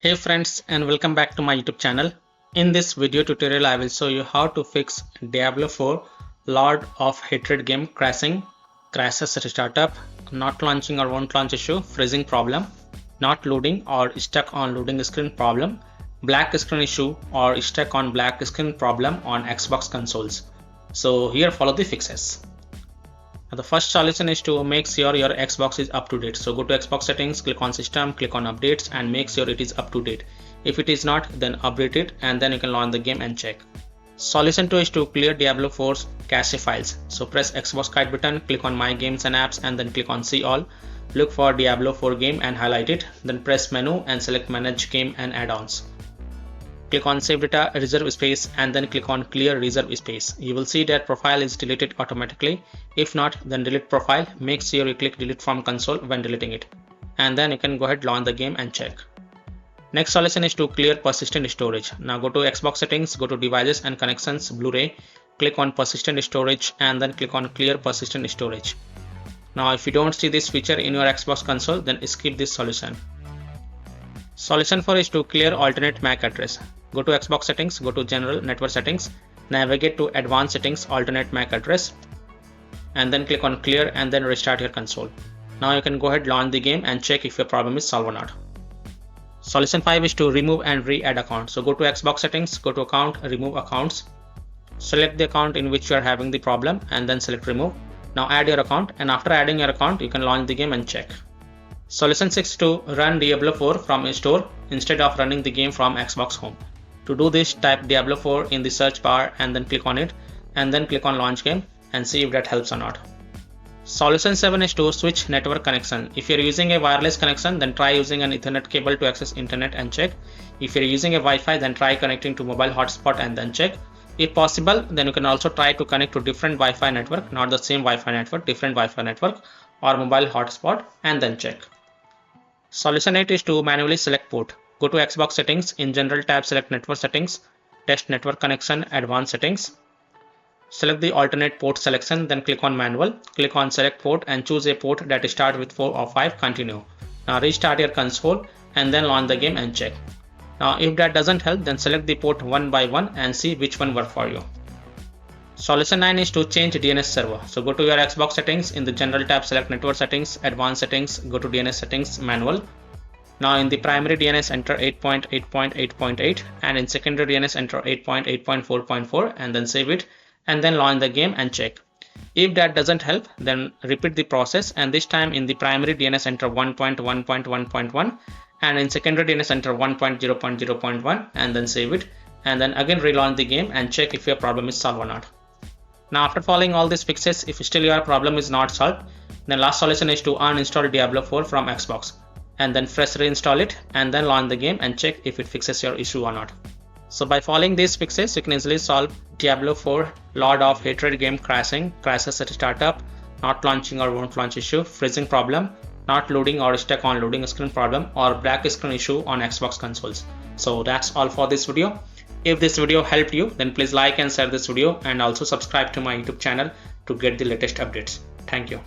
Hey friends, and welcome back to my YouTube channel. In this video tutorial I will show you how to fix Diablo 4 Lord of Hatred game crashes at startup, not launching or won't launch issue, freezing problem, not loading or stuck on loading screen problem, black screen issue or stuck on black screen problem on Xbox consoles. So here follow the fixes. The first solution is to make sure your Xbox is up to date. So go to Xbox settings, click on system, click on updates and make sure it is up to date. If it is not, then update it and then you can launch the game and check. Solution 2 is to clear Diablo 4's cache files. So press Xbox kite button, click on my games and apps and then click on see all. Look for Diablo 4 game and highlight it. Then press menu and select manage game and add-ons. Click on save data reserve space and then click on clear reserve space. You will see that profile is deleted automatically. If not, then delete profile. Make sure you click delete from console when deleting it. And then you can go ahead launch the game and check. Next solution is to clear persistent storage. Now go to Xbox settings, go to devices and connections, Blu-ray. Click on persistent storage and then click on clear persistent storage. Now if you don't see this feature in your Xbox console, then skip this solution. Solution 4 is to clear alternate MAC address. Go to Xbox settings, go to general network settings, navigate to advanced settings alternate MAC address and then click on clear and then restart your console. Now you can go ahead launch the game and check if your problem is solved or not. Solution 5 is to remove and re-add account. So go to Xbox settings, go to account, remove accounts. Select the account in which you are having the problem and then select remove. Now add your account and after adding your account you can launch the game and check. Solution 6 to run Diablo 4 from a store instead of running the game from Xbox home. To do this, type Diablo 4 in the search bar and then click on it and then click on launch game and see if that helps or not. Solution 7 is to switch network connection. If you're using a wireless connection, then try using an Ethernet cable to access internet and check. If you're using a Wi-Fi, then try connecting to mobile hotspot and then check. If possible, then you can also try to connect to different Wi-Fi network, not the same Wi-Fi network, different Wi-Fi network or mobile hotspot and then check. Solution 8 is to manually select port. Go to Xbox settings, in general tab select network settings, test network connection, advanced settings. Select the alternate port selection, then click on manual, click on select port and choose a port that starts with 4 or 5, continue. Now restart your console and then launch the game and check. Now if that doesn't help, then select the port one by one and see which one works for you. Solution 9 is to change DNS server. So go to your Xbox settings, in the general tab select network settings, advanced settings, go to DNS settings, manual. Now in the primary DNS enter 8.8.8.8 and in secondary DNS enter 8.8.4.4 and then save it and then launch the game and check. If that doesn't help, then repeat the process and this time in the primary DNS enter 1.1.1.1 and in secondary DNS enter 1.0.0.1 and then save it and then again relaunch the game and check if your problem is solved or not. Now after following all these fixes, if still your problem is not solved, then last solution is to uninstall Diablo 4 from Xbox and then fresh reinstall it and then launch the game and check if it fixes your issue or not. So by following these fixes, you can easily solve Diablo 4 Lord of Hatred game crashes at startup, not launching or won't launch issue, freezing problem, not loading or stuck on loading screen problem or black screen issue on Xbox consoles. So that's all for this video. If this video helped you, then please like and share this video and also subscribe to my YouTube channel to get the latest updates. Thank you.